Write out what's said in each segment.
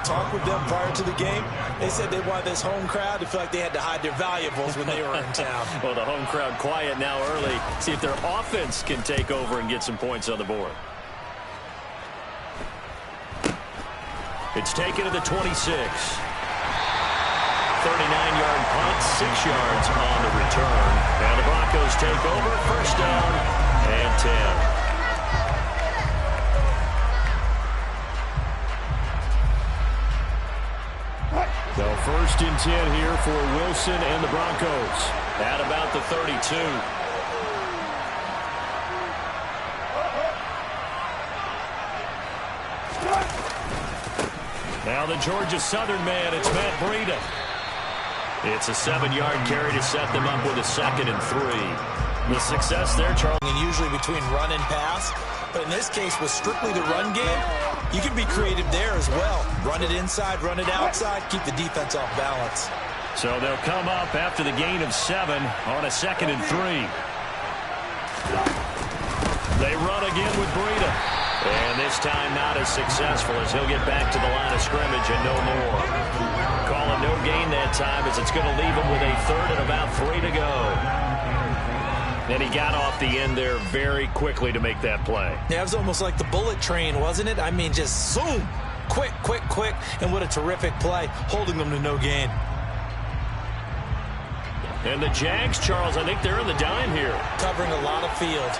talked with them prior to the game, they said they wanted this home crowd to feel like they had to hide their valuables when they were in town. Well, the home crowd quiet now early. See if their offense can take over and get some points on the board. It's taken to the 26. 39-yard punt, 6 yards on the return. And the Broncos take over, first down and 10. So first and 10 here for Wilson and the Broncos at about the 32. Now the Georgia Southern man, it's Matt Breida. It's a 7-yard carry to set them up with a 2nd and 3. The success there, Charles. And usually between run and pass. But in this case, with strictly the run game, you can be creative there as well. Run it inside, run it outside, keep the defense off balance. So they'll come up after the gain of 7 on a 2nd and 3. They run again with Breida. And this time not as successful as he'll get back to the line of scrimmage and no more. Call it no gain that time as it's going to leave him with a 3rd and about 3 to go. And he got off the end there very quickly to make that play. Yeah, it was almost like the bullet train, wasn't it? I mean, just zoom. Quick, quick, quick. And what a terrific play, holding them to no gain. And the Jags, Charles, I think they're in the dime here. Covering a lot of field.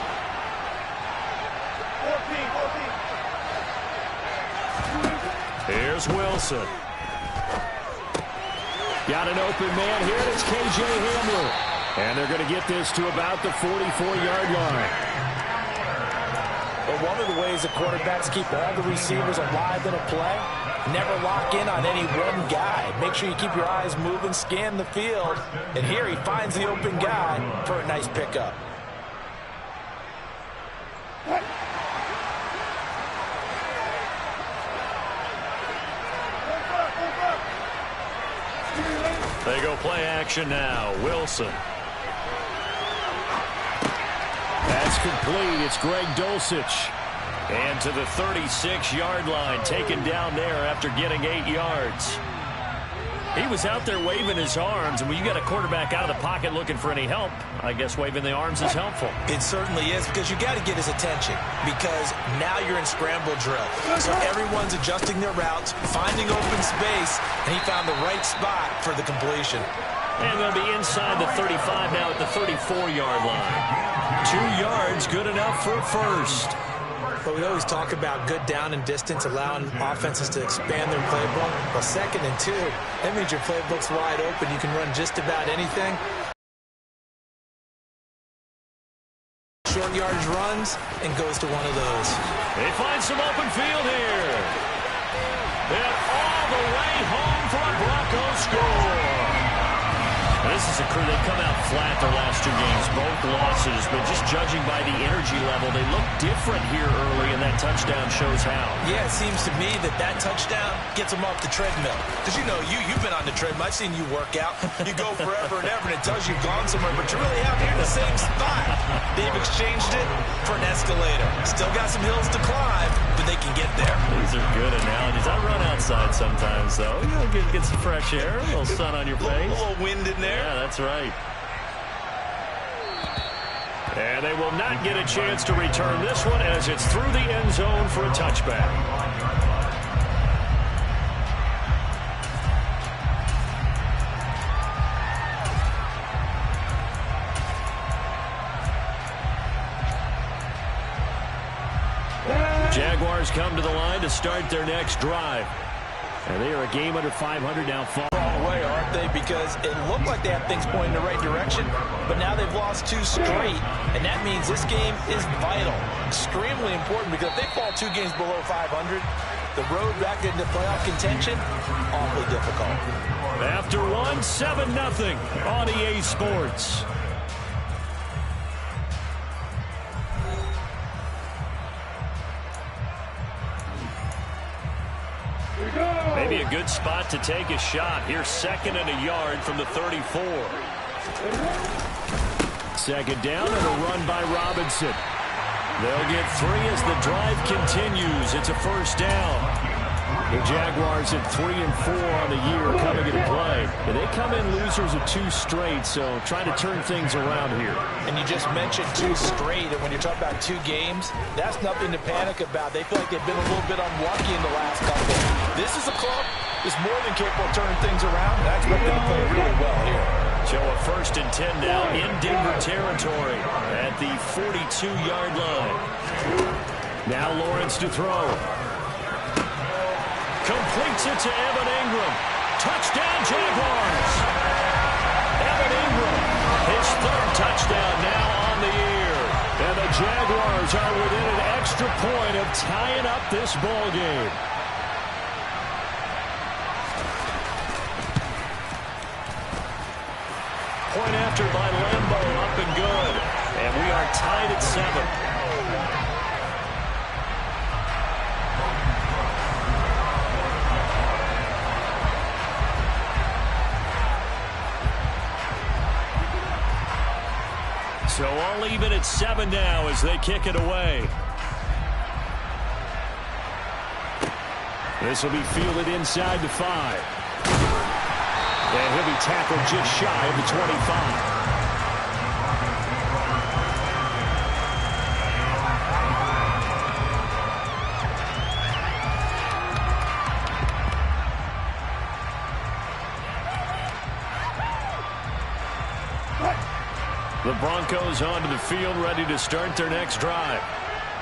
14. Here's Wilson. Got an open man here. It's K.J. Hamler. And they're going to get this to about the 44-yard line. But one of the ways the quarterbacks keep all the receivers alive in a play, never lock in on any one guy. Make sure you keep your eyes moving, scan the field. And here he finds the open guy for a nice pickup. They go play action now. Wilson. That's complete. It's Greg Dulcich. And to the 36-yard line, taken down there after getting 8 yards. He was out there waving his arms, and when you got a quarterback out of the pocket looking for any help, I guess waving the arms is helpful. It certainly is, because you got to get his attention, because now you're in scramble drill. So everyone's adjusting their routes, finding open space, and he found the right spot for the completion. And going to be inside the 35 now at the 34-yard line. 2 yards, good enough for a first. But we always talk about good down and distance, allowing offenses to expand their playbook. Well, 2nd and 2, that means your playbook's wide open. You can run just about anything. Short yardage runs and goes to one of those. They find some open field here. And all the way home for a Broncos score. This is a crew that come out flat their last 2 games, both losses, but just judging by the energy level, they look different here early, and that touchdown shows how. Yeah, it seems to me that touchdown gets them off the treadmill. Because, you know, you've been on the treadmill. I've seen you work out. You go forever and ever, and it tells you you've gone somewhere, but you're really out here in the same spot. They've exchanged it for an escalator. Still got some hills to climb, but they can get there. These are good analogies. I run outside sometimes, though. You know, get some fresh air, a little sun on your face. A little wind in there. Yeah, that's right. And they will not get a chance to return this one as it's through the end zone for a touchback. Jaguars come to the line to start their next drive. And they are a game under 500 now. Wrong way, aren't they? Because it looked like they had things pointing in the right direction, but now they've lost 2 straight, and that means this game is vital. Extremely important, because if they fall 2 games below 500, the road back into playoff contention, awfully difficult. After one, 7-0 on EA Sports. Maybe a good spot to take a shot. Here's 2nd and a yard from the 34. 2nd down and a run by Robinson. They'll get 3 as the drive continues. It's a first down. The Jaguars at 3-4 on the year coming into play. And they come in losers of 2 straight, so trying to turn things around here. And you just mentioned 2 straight, and when you're talking about 2 games, that's nothing to panic about. They feel like they've been a little bit unlucky in the last couple. This is a club that's more than capable of turning things around, and I expect them to play really well here. So a 1st and 10 now in Denver territory at the 42-yard line. Now Lawrence to throw. Completes it to Evan Ingram. Touchdown, Jaguars. Evan Ingram, his 3rd touchdown now on the year. And the Jaguars are within an extra point of tying up this ball game. Point after by Lambo, up and good. And we are tied at 7. So all even at 7 now as they kick it away. This will be fielded inside the 5. And he'll be tackled just shy of the 25. The Broncos onto the field, ready to start their next drive.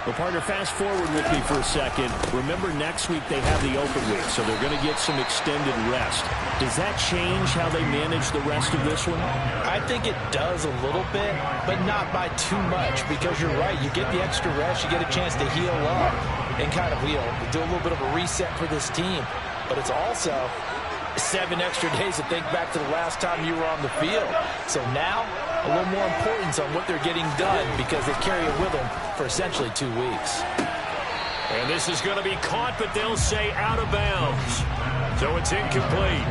Well, partner, fast forward with me for a second. Remember, next week they have the open week, so they're going to get some extended rest. Does that change how they manage the rest of this one? I think it does a little bit, but not by too much, because you're right. You get the extra rest, you get a chance to heal up and kind of do a little bit of a reset for this team. But it's also 7 extra days to think back to the last time you were on the field. So now, a little more importance on what they're getting done because they carry it with them for essentially 2 weeks. And this is going to be caught, but they'll say out of bounds. So it's incomplete.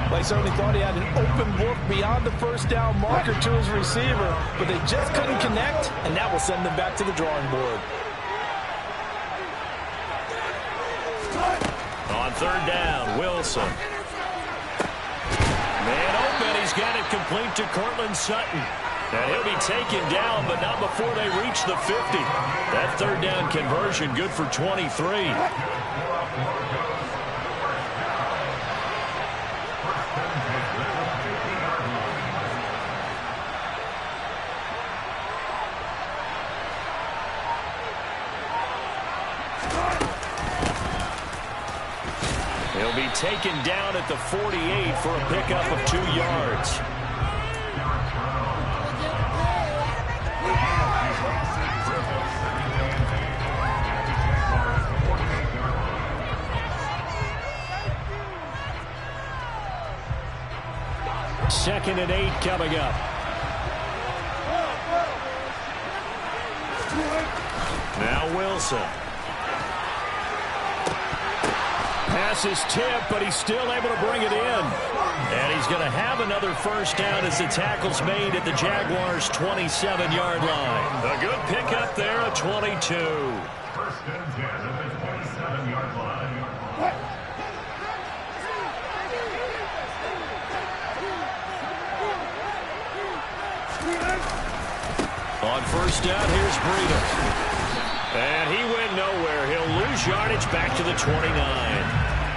They certainly thought he had an open look beyond the first down marker to his receiver, but they just couldn't connect, and that will send them back to the drawing board. On 3rd down, Wilson. Man open, he's got it complete to Cortland Sutton. And he'll be taken down, but not before they reach the 50. That 3rd down conversion good for 23. He'll be taken down at the 48 for a pickup of 2 yards. Second and 8 coming up. Now Wilson. Pass is tipped, but he's still able to bring it in. And he's going to have another first down as the tackle's made at the Jaguars' 27-yard line. A good pickup there, a 22. First and 10 at the 27-yard line. On first down, here's Breida. And he went nowhere. He'll lose yardage back to the 29.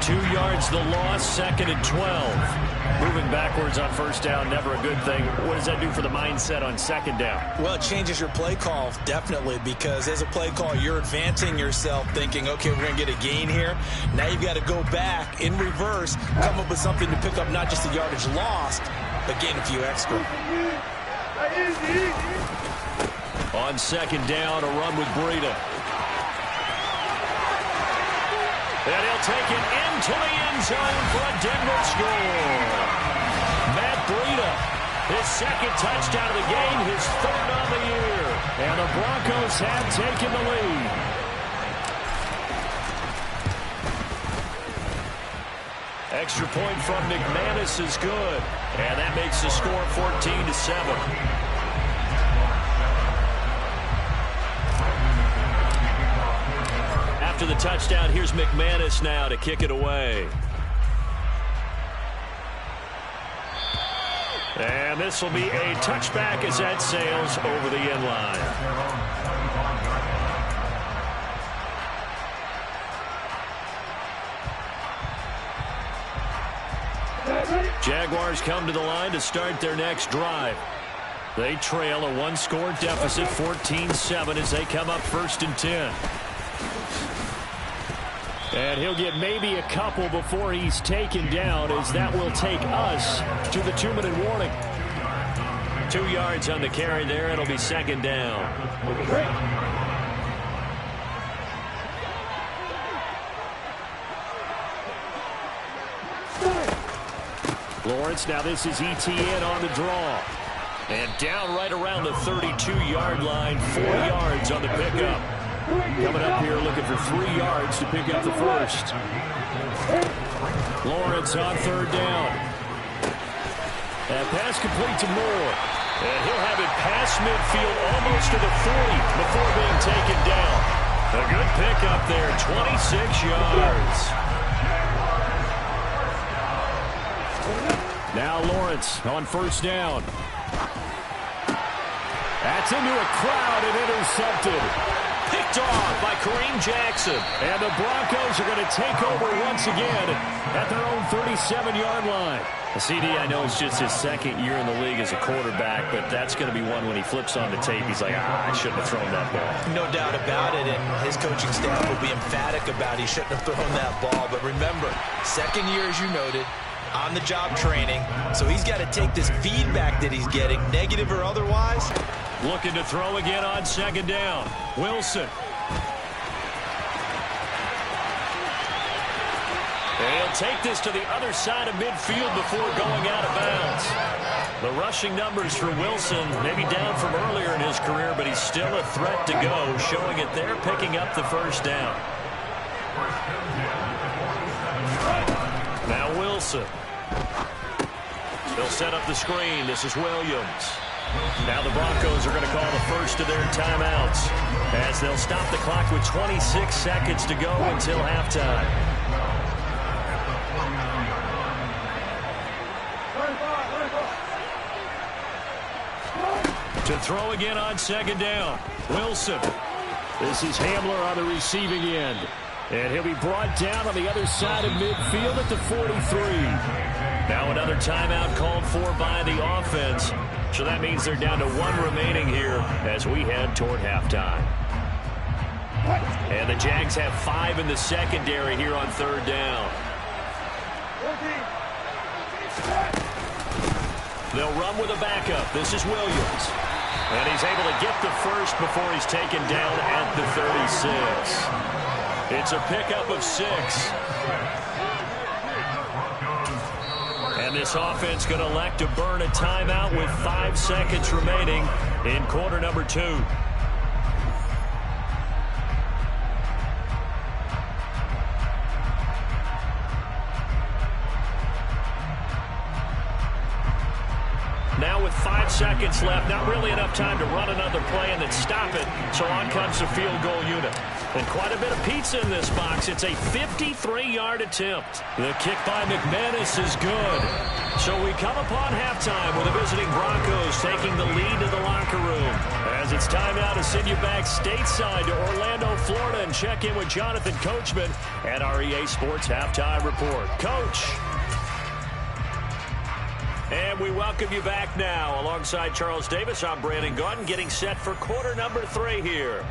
2 yards the loss, 2nd and 12. Moving backwards on first down, never a good thing. What does that do for the mindset on 2nd down? Well, it changes your play call, definitely, because as a play call, you're advancing yourself thinking, okay, we're going to get a gain here. Now you've got to go back in reverse, come up with something to pick up not just the yardage lost, but gain a few extra. On 2nd down, a run with Breida. And he'll take it into the end zone for a Denver score. Matt Breida, his 2nd touchdown of the game, his 3rd on the year. And the Broncos have taken the lead. Extra point from McManus is good. And that makes the score 14-7. after the touchdown. Here's McManus now to kick it away. And this will be a touchback as that sails over the end line. Jaguars come to the line to start their next drive. They trail a one-score deficit, 14-7, as they come up 1st and 10. And he'll get maybe a couple before he's taken down, as that will take us to the 2-minute warning. 2 yards on the carry there. It'll be 2nd down. Lawrence, now this is ETN on the draw. And down right around the 32-yard line, 4 yards on the pickup. Coming up here looking for 3 yards to pick up the first. Lawrence on 3rd down. That pass complete to Moore. And he'll have it past midfield almost to the 40 before being taken down. A good pickup there, 26 yards. Now Lawrence on 1st down. That's into a crowd and intercepted. Picked off by Kareem Jackson. And the Broncos are going to take over once again at their own 37-yard line. CD, I know it's just his 2nd year in the league as a quarterback, but that's going to be one when he flips on the tape, he's like, I shouldn't have thrown that ball. No doubt about it, and his coaching staff will be emphatic about he shouldn't have thrown that ball. But remember, 2nd year, as you noted, on-the-job training, so he's got to take this feedback that he's getting, negative or otherwise. Looking to throw again on 2nd down. Wilson. And he'll take this to the other side of midfield before going out of bounds. The rushing numbers for Wilson maybe down from earlier in his career, but he's still a threat to go, showing it there, picking up the 1st down. Now Wilson. They'll set up the screen. This is Williams. Now the Broncos are going to call the first of their timeouts as they'll stop the clock with 26 seconds to go until halftime. To throw again on 2nd down. Wilson. This is Hamler on the receiving end. And he'll be brought down on the other side of midfield at the 43. Now another timeout called for by the offense. So that means they're down to 1 remaining here as we head toward halftime. And the Jags have 5 in the secondary here on 3rd down. They'll run with a backup. This is Williams. And he's able to get the first before he's taken down at the 36. It's a pickup of 6. And this offense going to elect to burn a timeout with 5 seconds remaining in quarter number 2. Now with 5 seconds left, not really enough time to run another play and then stop it. So on comes the field goal unit. And quite a bit of pizza in this box. It's a 53-yard attempt. The kick by McManus is good. So we come upon halftime with the visiting Broncos taking the lead to the locker room. As it's time now to send you back stateside to Orlando, Florida, and check in with Jonathan Coachman at our EA Sports Halftime Report. Coach. And we welcome you back now. Alongside Charles Davis, I'm Brandon Gaudin, getting set for quarter number 3 here.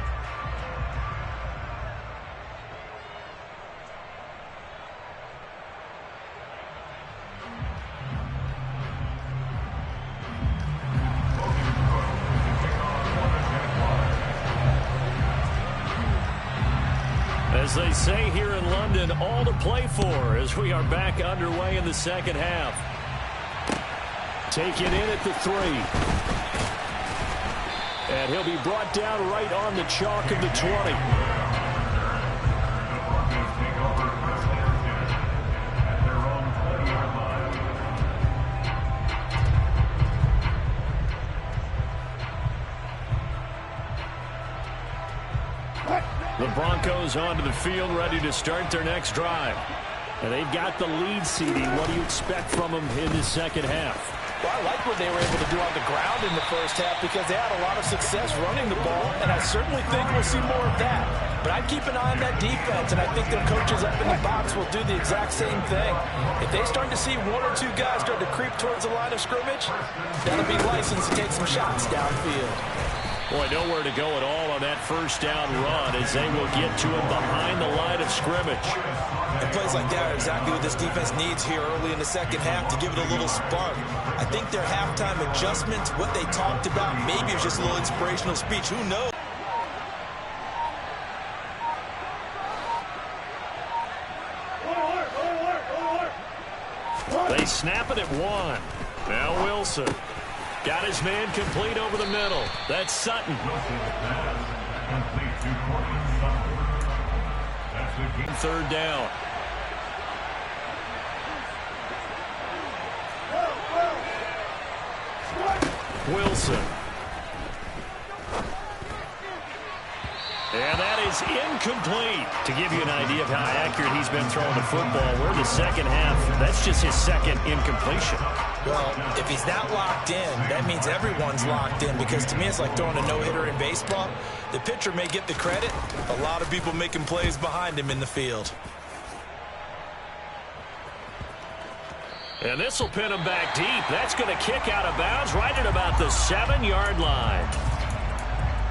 As they say here in London, all to play for as we are back underway in the second half. Taken in at the 3. And he'll be brought down right on the chalk of the 20. The Broncos onto the field, ready to start their next drive. And they've got the lead, CD. What do you expect from them in the second half? Well, I like what they were able to do on the ground in the first half because they had a lot of success running the ball, and I certainly think we'll see more of that. But I'd keep an eye on that defense, and I think their coaches up in the box will do the exact same thing. If they start to see one or two guys start to creep towards the line of scrimmage, that'll be license to take some shots downfield. Boy, nowhere to go at all on that first down run as they will get to him behind the line of scrimmage. And plays like that are exactly what this defense needs here early in the second half to give it a little spark. I think their halftime adjustments, what they talked about, maybe it was just a little inspirational speech. Who knows? They snap it at one. Now Wilson. Got his man complete over the middle. That's Sutton. Third down. Wilson. And that is incomplete. To give you an idea of how accurate he's been throwing the football, we're in the second half. That's just his second incompletion. Well, if he's not locked in, that means everyone's locked in, because to me it's like throwing a no-hitter in baseball. The pitcher may get the credit. A lot of people making plays behind him in the field. And this will pin him back deep. That's going to kick out of bounds right at about the 7-yard line.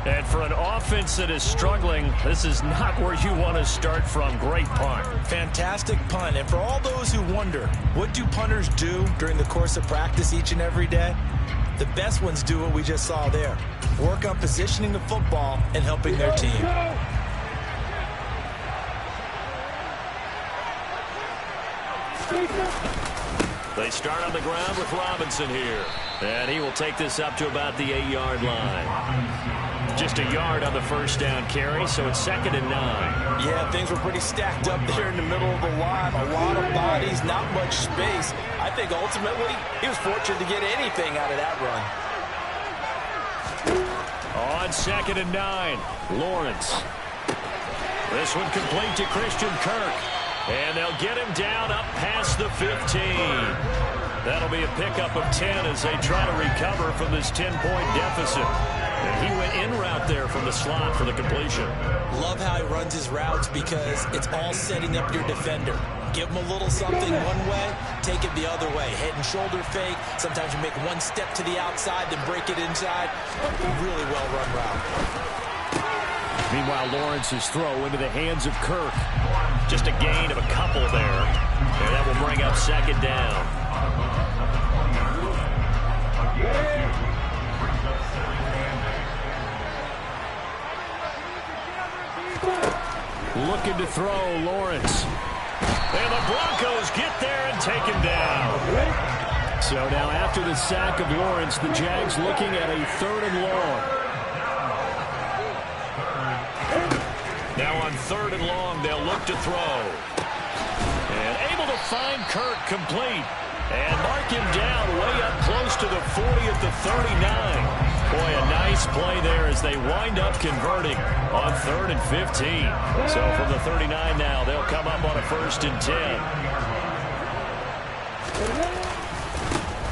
And for an offense that is struggling, this is not where you want to start from. Great punt. Fantastic punt. And for all those who wonder, what do punters do during the course of practice each and every day? The best ones do what we just saw there. Work on positioning the football and helping their team. They start on the ground with Robinson here. And he will take this up to about the 8-yard line. Just a yard on the first down carry, so it's 2nd and 9. Yeah, things were pretty stacked up there in the middle of the line. A lot of bodies, not much space. I think ultimately he was fortunate to get anything out of that run. On 2nd and 9, Lawrence. This one complete to Christian Kirk. And they'll get him down up past the 15. That'll be a pickup of 10 as they try to recover from this 10-point deficit. And he went in route there from the slot for the completion. Love how he runs his routes because it's all setting up your defender. Give him a little something one way, take it the other way. Head and shoulder fake. Sometimes you make one step to the outside, then break it inside. Really well-run route. Meanwhile, Lawrence's throw into the hands of Kirk. Just a gain of a couple there. And that will bring up 2nd down. Looking to throw, Lawrence. And the Broncos get there and take him down. So now after the sack of Lawrence, the Jags looking at a 3rd and long. Now on 3rd and long, they'll look to throw. And able to find Kirk complete. And mark him down way up close to the 40 at the 39. Boy, a nice play there as they wind up converting on 3rd and 15. So from the 39 now, they'll come up on a 1st and 10.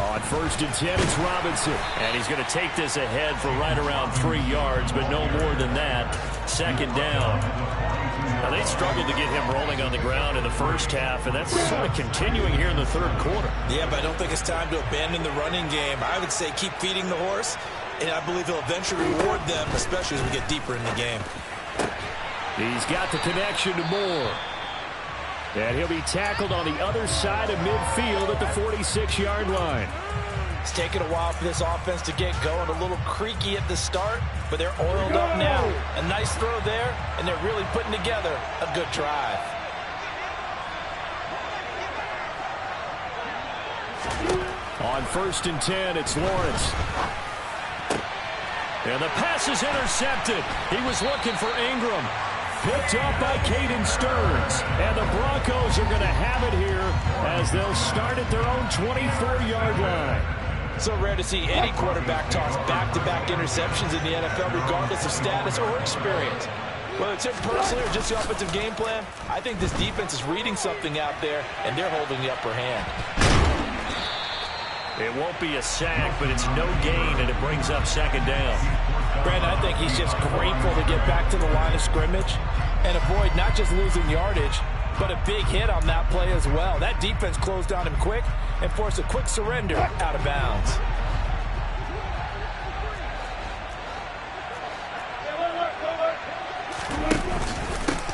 On 1st and 10, it's Robinson. And he's going to take this ahead for right around 3 yards, but no more than that. 2nd down. Now, they struggled to get him rolling on the ground in the first half, and that's sort of continuing here in the 3rd quarter. Yeah, but I don't think it's time to abandon the running game. I would say keep feeding the horse, and I believe he'll eventually reward them, especially as we get deeper in the game. He's got the connection to Moore. And he'll be tackled on the other side of midfield at the 46-yard line. It's taken a while for this offense to get going. A little creaky at the start, but they're oiled up now. A nice throw there, and they're really putting together a good drive. On 1st and 10, it's Lawrence. And the pass is intercepted. He was looking for Ingram. Picked up by Caden Stearns. And the Broncos are going to have it here as they'll start at their own 24-yard line. So rare to see any quarterback toss back-to-back interceptions in the NFL, regardless of status or experience. Whether it's him personally or just the offensive game plan, I think this defense is reading something out there, and they're holding the upper hand. It won't be a sack, but it's no gain, and it brings up second down. Brandon, I think he's just grateful to get back to the line of scrimmage and avoid not just losing yardage, but a big hit on that play as well. That defense closed on him quick and forced a quick surrender out of bounds.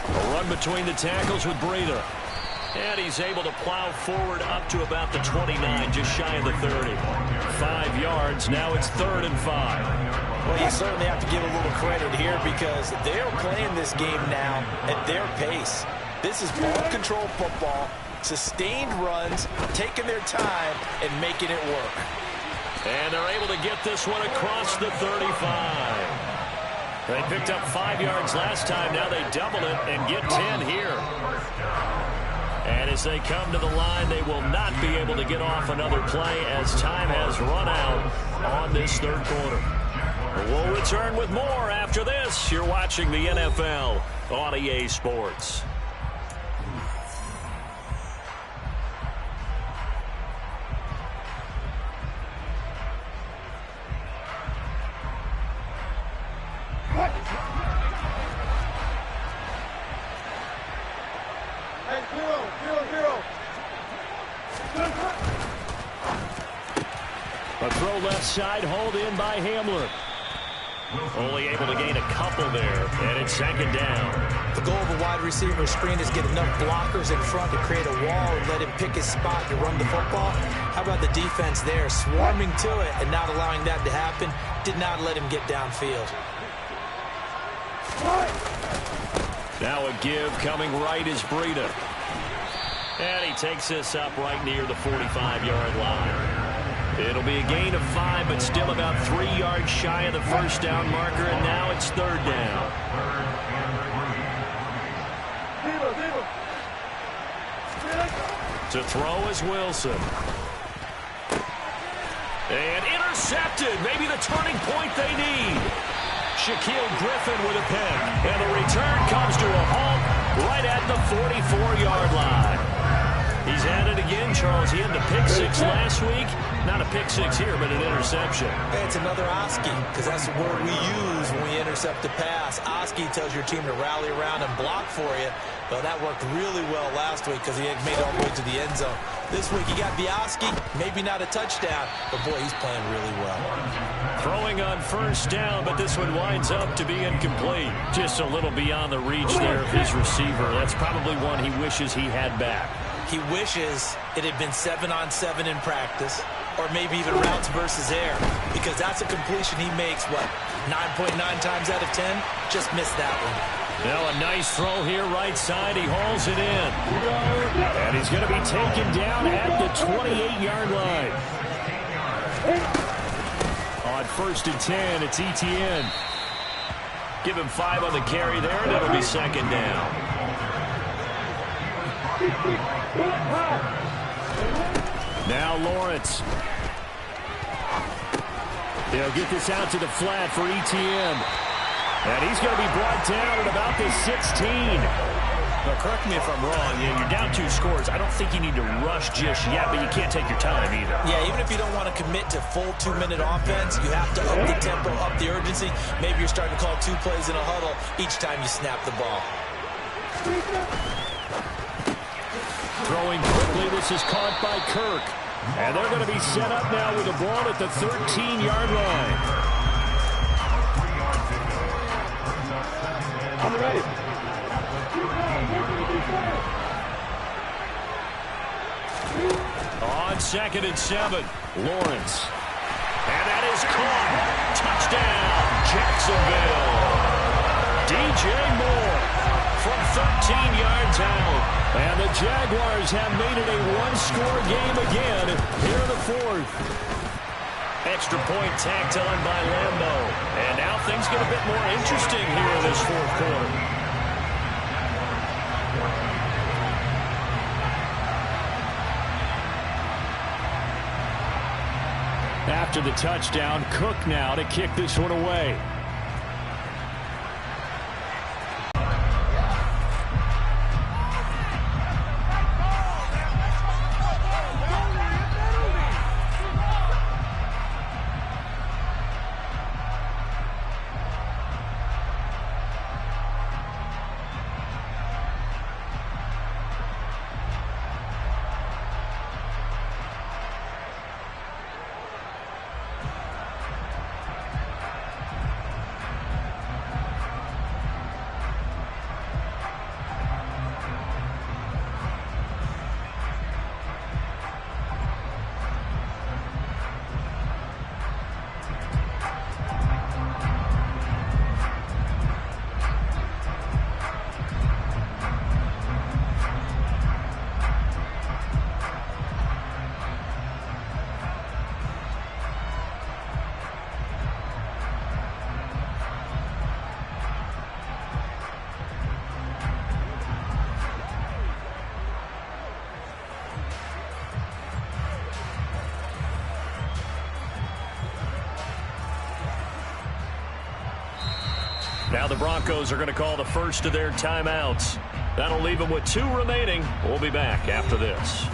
A run between the tackles with Breida. And he's able to plow forward up to about the 29, just shy of the 30. 5 yards, now it's 3rd and 5. Well, you certainly have to give a little credit here because they're playing this game now at their pace. This is ball control football, sustained runs, taking their time, and making it work. And they're able to get this one across the 35. They picked up 5 yards last time. Now they double it and get 10 here. And as they come to the line, they will not be able to get off another play as time has run out on this 3rd quarter. We'll return with more after this. You're watching the NFL on EA Sports. A throw left side, hauled in by Hamler. Only able to gain a couple there, and it's 2nd down. The goal of a wide receiver screen is get enough blockers in front to create a wall and let him pick his spot to run the football. How about the defense there, swarming to it and not allowing that to happen? Did not let him get downfield. Now a give coming right is Breida. And he takes this up right near the 45-yard line. It'll be a gain of 5, but still about 3 yards shy of the 1st down marker, and now it's 3rd down. To throw is Wilson. And intercepted. Maybe the turning point they need. Shaquille Griffin with a pick. And the return comes to a halt right at the 44-yard line. He's had it again, Charles. He had the pick 6 last week. Not a pick 6 here, but an interception. It's another Oski, because that's the word we use when we intercept a pass. Oski tells your team to rally around and block for you. But that worked really well last week because he had made it all the way to the end zone. This week he got the Oski, maybe not a touchdown, but boy, he's playing really well. Throwing on 1st down, but this one winds up to be incomplete. Just a little beyond the reach there of his receiver. That's probably one he wishes he had back. He wishes it had been 7-on-7 in practice, or maybe even routes versus air, because that's a completion he makes, what, 9.9 times out of 10? Just missed that one. Now a nice throw here right side. He hauls it in. And he's going to be taken down at the 28-yard line. On 1st and 10, it's Etienne. Give him 5 on the carry there, and it'll be 2nd down. Now Lawrence. They'll get this out to the flat for Etienne. And he's going to be brought down at about the 16. Now, correct me if I'm wrong. You're down 2 scores. I don't think you need to rush just yet, but you can't take your time either. Yeah, even if you don't want to commit to full 2-minute offense, you have to up the tempo, up the urgency. Maybe you're starting to call 2 plays in a huddle each time you snap the ball. Throwing quickly, this is caught by Kirk. And they're going to be set up now with the ball at the 13-yard line. I'm ready. On 2nd and 7, Lawrence. And that is caught. Touchdown, Jacksonville. DJ Moore from 13 yards out. And the Jaguars have made it a 1-score game again here in the 4th. Extra point tacked on by Lambeau. And now things get a bit more interesting here in this 4th quarter. After the touchdown, Cook now to kick this one away. Now the Broncos are going to call the first of their timeouts. That'll leave them with 2 remaining. We'll be back after this.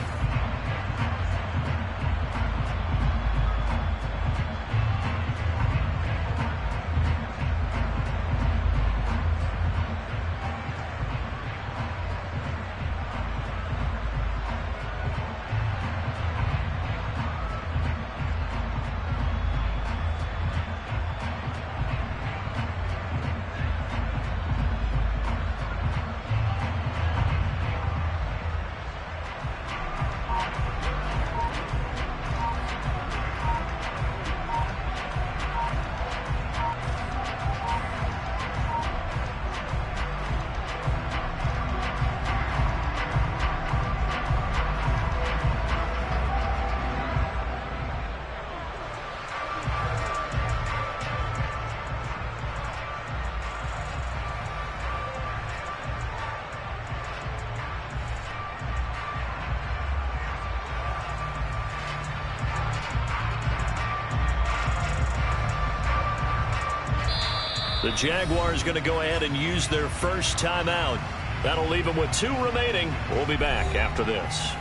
The Jaguars going to go ahead and use their first timeout. That'll leave them with 2 remaining. We'll be back after this.